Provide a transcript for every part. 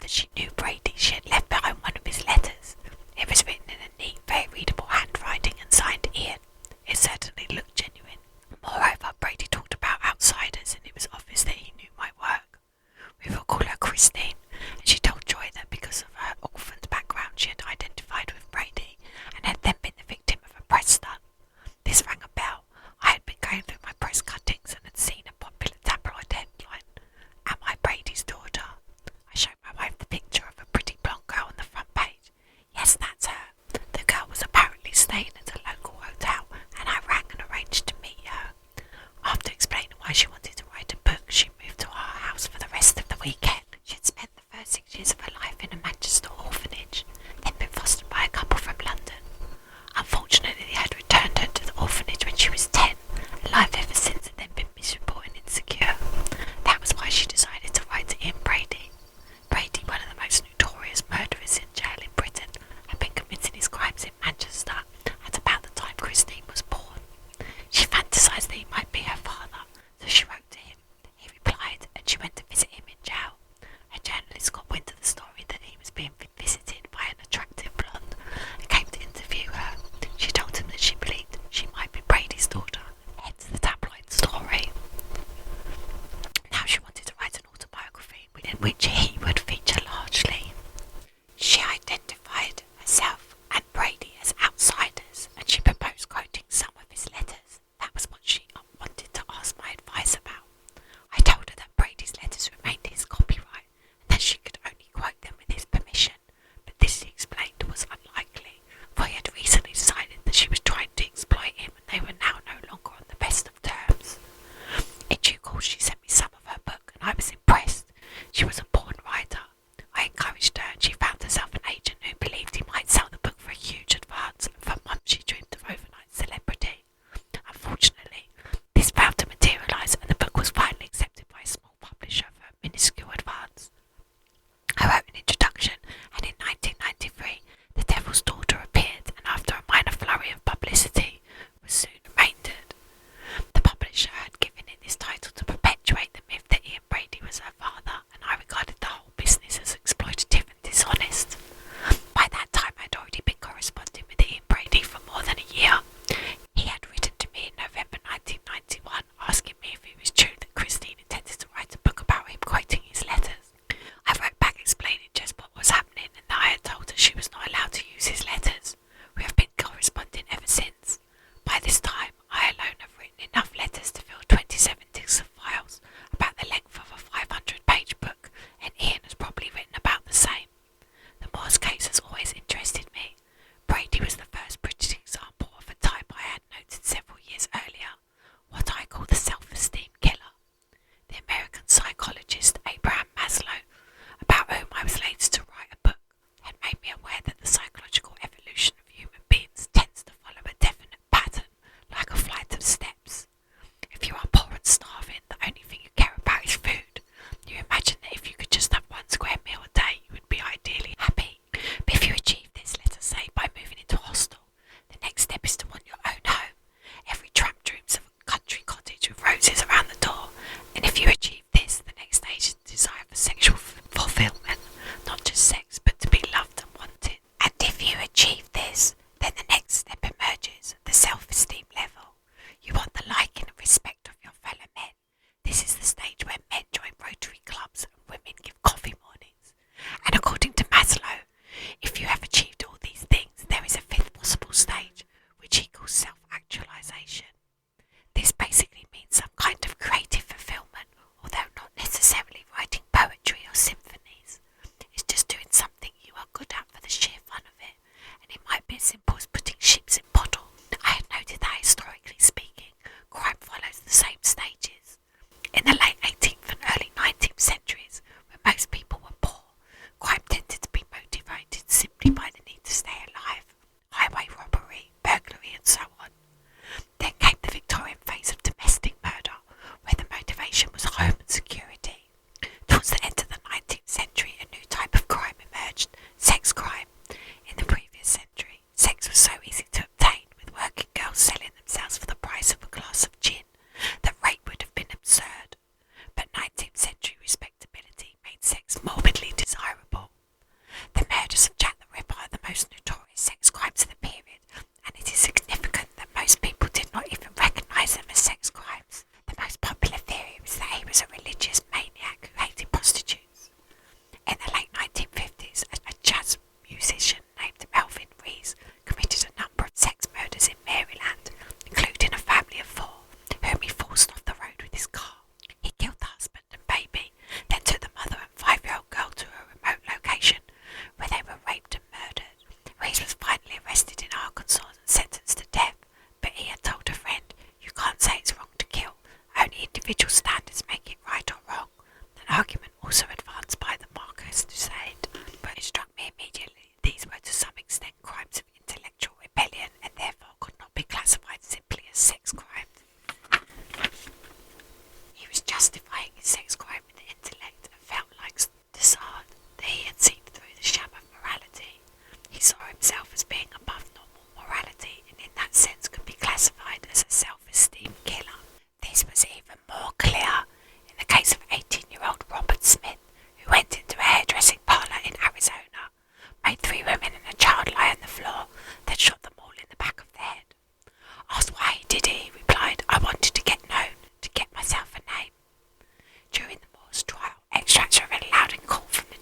that she knew Brady, she had left behind one of his letters. It was written in a neat, very readable handwriting and signed Ian. It certainly looked genuine. Moreover, Brady talked about outsiders, and it was obvious that he knew my work. We will call her Christine, and she told Joy that because of her orphaned background she had identified with Brady, and had then been the victim of a press stunt. This rang a bell. I had been going through my press cuttings and had seen a popular tabloid headline, "Am I Brady's daughter?" I showed my wife the picture of a pretty blonde girl on the front page. Yes, that's her. The girl was apparently staying at a local hotel, and I rang and arranged to meet her. After explaining why she wanted to write a book, she moved to our house for the rest of the weekend. She had spent the first 6 years of her life in a Manchester orphanage, then been fostered by a couple from London. Unfortunately, they had returned her to the orphanage when she was 10, and life ever since had then been miserable and insecure. That was why she decided to write to Ian Brady. Brady, one of the most notorious murderers in jail in Britain, had been committing his crimes in Manchester at about the time Christine was born. She fantasised that he might be her father, so she wrote to him. He replied, and she went to visit him in jail. A journalist got wind of the story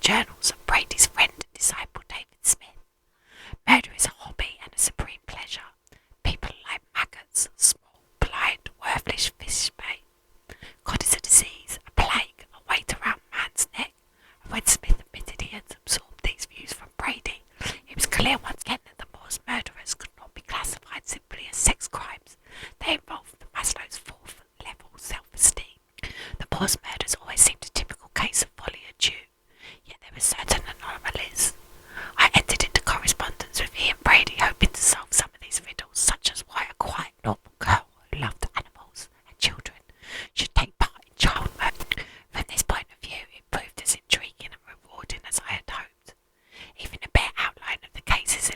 journals of Brady's friend and disciple David Smith. Murder is a hobby and a supreme pleasure. People like maggots, small, blind, worthless fish bait. God is a disease, a plague, a weight around man's neck. And when Smith admitted he had absorbed these views from Brady, it was clear once again that the Moors murderers could not be classified simply as sex crimes. They involved Maslow's fourth level self-esteem. The Moors murders always seemed a typical case of folly or due, yet there were certain anomalies. I entered into correspondence with Ian Brady, hoping to solve some of these riddles, such as why a quiet, normal girl who loved animals and children should take part in child murder. From this point of view, it proved as intriguing and rewarding as I had hoped. Even a bare outline of the case is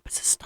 as a